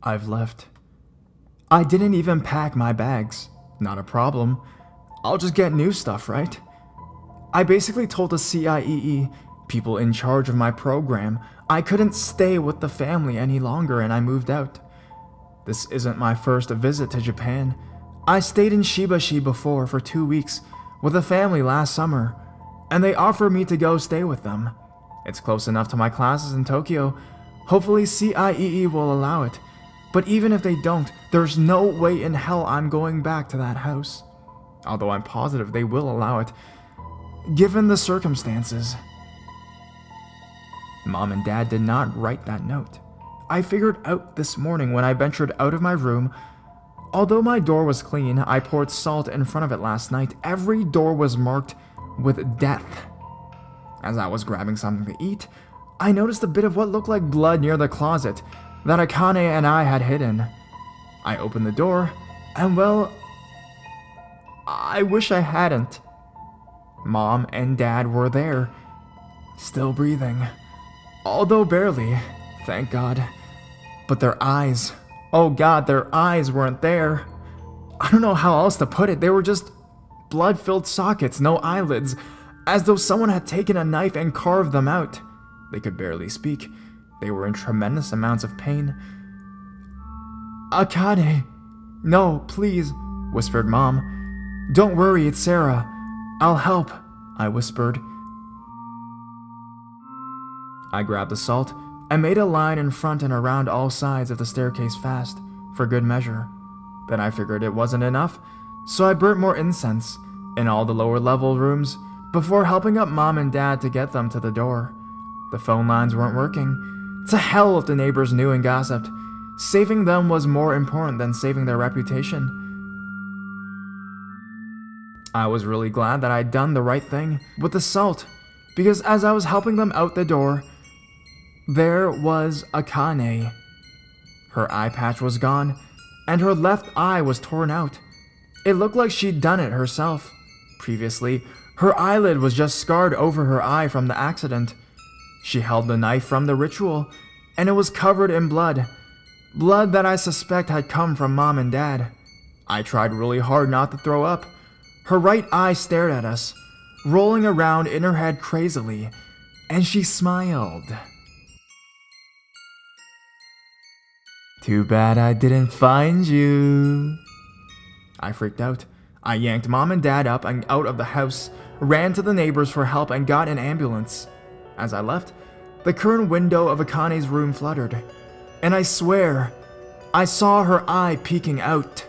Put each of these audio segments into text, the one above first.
I've left. I didn't even pack my bags. Not a problem. I'll just get new stuff, right? I basically told the CIEE, people in charge of my program, I couldn't stay with the family any longer and I moved out. This isn't my first visit to Japan. I stayed in Shibashi before for 2 weeks with a family last summer, and they offered me to go stay with them. It's close enough to my classes in Tokyo. Hopefully CIEE will allow it, but even if they don't, there's no way in hell I'm going back to that house. Although I'm positive they will allow it, given the circumstances. Mom and Dad did not write that note. I figured out this morning when I ventured out of my room. Although my door was clean, I poured salt in front of it last night. Every door was marked with death. As I was grabbing something to eat, I noticed a bit of what looked like blood near the closet that Akane and I had hidden. I opened the door, and well, I wish I hadn't. Mom and Dad were there, still breathing, although barely, thank God. But their eyes, oh God, their eyes weren't there. I don't know how else to put it. They were just blood-filled sockets, no eyelids, as though someone had taken a knife and carved them out. They could barely speak. They were in tremendous amounts of pain. Akane, no, please, whispered Mom. Don't worry, it's Sarah. I'll help, I whispered. I grabbed the salt and made a line in front and around all sides of the staircase fast, for good measure. Then I figured it wasn't enough, so I burnt more incense in all the lower level rooms before helping up Mom and Dad to get them to the door. The phone lines weren't working. To hell if the neighbors knew and gossiped. Saving them was more important than saving their reputation. I was really glad that I'd done the right thing with the salt, because as I was helping them out the door, there was Akane. Her eye patch was gone, and her left eye was torn out. It looked like she'd done it herself. Previously, her eyelid was just scarred over her eye from the accident. She held the knife from the ritual, and it was covered in blood. Blood that I suspect had come from Mom and Dad. I tried really hard not to throw up. Her right eye stared at us, rolling around in her head crazily, and she smiled. Too bad I didn't find you. I freaked out. I yanked Mom and Dad up and out of the house, ran to the neighbors for help, and got an ambulance. As I left, the current window of Akane's room fluttered, and I swear, I saw her eye peeking out.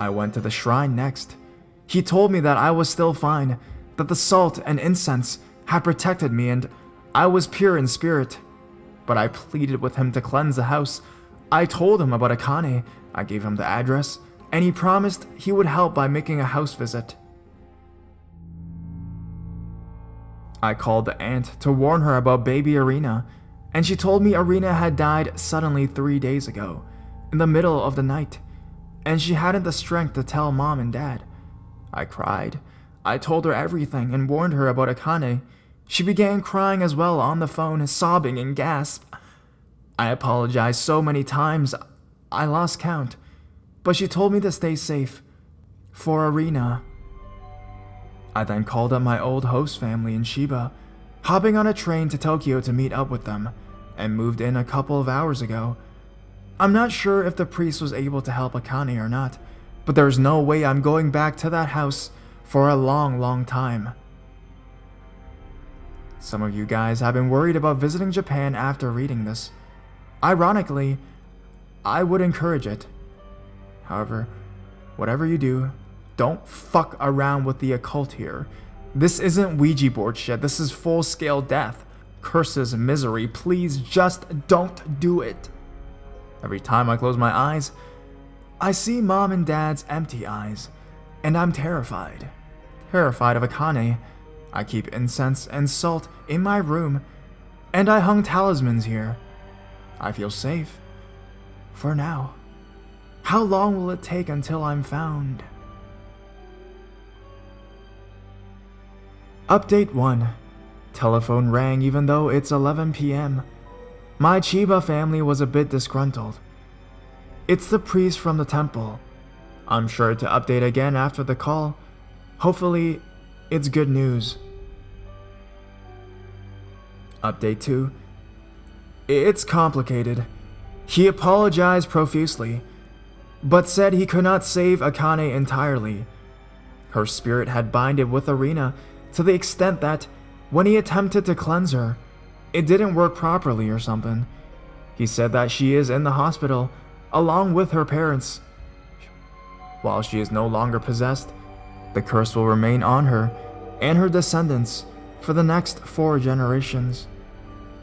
I went to the shrine next. He told me that I was still fine, that the salt and incense had protected me and I was pure in spirit. But I pleaded with him to cleanse the house. I told him about Akane, I gave him the address, and he promised he would help by making a house visit. I called the aunt to warn her about baby Arena, and she told me Arena had died suddenly 3 days ago, in the middle of the night, and she hadn't the strength to tell Mom and Dad. I cried. I told her everything and warned her about Akane. She began crying as well on the phone, sobbing and gasped. I apologized so many times, I lost count, but she told me to stay safe. For Arena. I then called up my old host family in Shiba, hopping on a train to Tokyo to meet up with them, and moved in a couple of hours ago. I'm not sure if the priest was able to help Akane or not, but there's no way I'm going back to that house for a long, long time. Some of you guys have been worried about visiting Japan after reading this. Ironically, I would encourage it. However, whatever you do, don't fuck around with the occult here. This isn't Ouija board shit, this is full-scale death. Curses, misery, please just don't do it. Every time I close my eyes, I see Mom and Dad's empty eyes, and I'm terrified. Terrified of Akane. I keep incense and salt in my room, and I hung talismans here. I feel safe. For now. How long will it take until I'm found? Update 1. Telephone rang even though it's 11 p.m. My Chiba family was a bit disgruntled. It's the priest from the temple. I'm sure to update again after the call. Hopefully, it's good news. Update 2. It's complicated. He apologized profusely, but said he could not save Akane entirely. Her spirit had binded with Arena to the extent that when he attempted to cleanse her, it didn't work properly or something. He said that she is in the hospital along with her parents. While she is no longer possessed, the curse will remain on her and her descendants for the next 4 generations.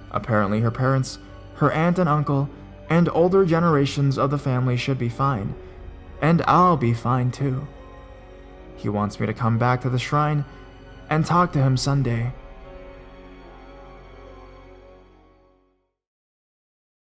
Apparently her parents, her aunt and uncle, and older generations of the family should be fine, and I'll be fine too. He wants me to come back to the shrine and talk to him Sunday.